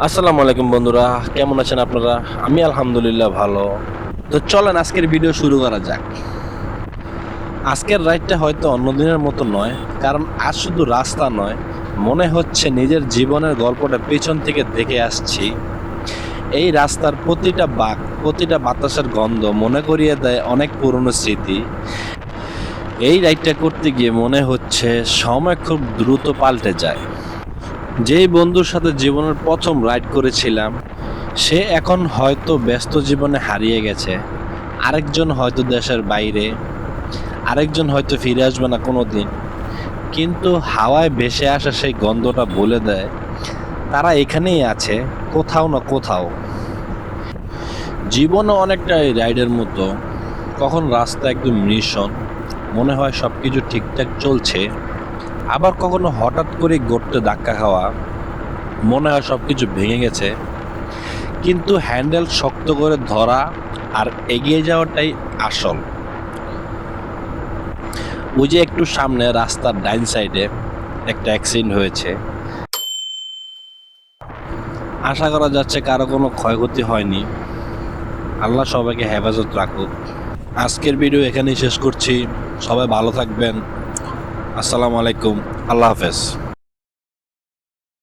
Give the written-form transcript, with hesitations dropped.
আসসালামু আলাইকুম বন্ধুরা, কেমন আছেন আপনারা? আমি আলহামদুলিল্লাহ ভালো। তো চলেন আজকের ভিডিও শুরু করা যাক। আজকের রাইডটা হয়তো অন্য দিনের মতো নয়, কারণ আজ শুধু রাস্তা নয়, মনে হচ্ছে নিজের জীবনের গল্পটা পেছন থেকে দেখে আসছি। এই রাস্তার প্রতিটা বাঁক, প্রতিটা বাতাসের গন্ধ মনে করিয়ে দেয় অনেক পুরনো স্মৃতি। এই রাইডটা করতে গিয়ে মনে হচ্ছে সময় খুব দ্রুত পাল্টে যায়। যেই বন্ধুর সাথে জীবনের প্রথম রাইড করেছিলাম, সে এখন হয়তো ব্যস্ত জীবনে হারিয়ে গেছে। আরেকজন হয়তো দেশের বাইরে, আরেকজন হয়তো ফিরে আসবে না কোনোদিন। কিন্তু হাওয়ায় ভেসে আসা সেই গন্ধটা বলে দেয় তারা এখানেই আছে, কোথাও না কোথাও। জীবনও অনেকটা এই রাইডের মতো। কখন রাস্তা একদম নিঃশন, মনে হয় সব কিছু ঠিকঠাক চলছে। আবার কখনো হঠাৎ করে গর্তে ধাক্কা খাওয়া, মনে হয় সব কিছু ভেঙে গেছে। কিন্তু হ্যান্ডেল শক্ত করে ধরা আর এগিয়ে যাওয়াটাই আসল। ওই যে একটু সামনে রাস্তার ডাইন সাইডে একটা অ্যাক্সিডেন্ট হয়েছে, আশা করা যাচ্ছে কারো কোনো ক্ষয়ক্ষতি হয়নি। আল্লাহ সবাইকে হেফাজত রাখুক। আজকের ভিডিও এখানেই শেষ করছি। সবাই ভালো থাকবেন। আসসালামু আলাইকুম। আল্লাহ হাফেজ।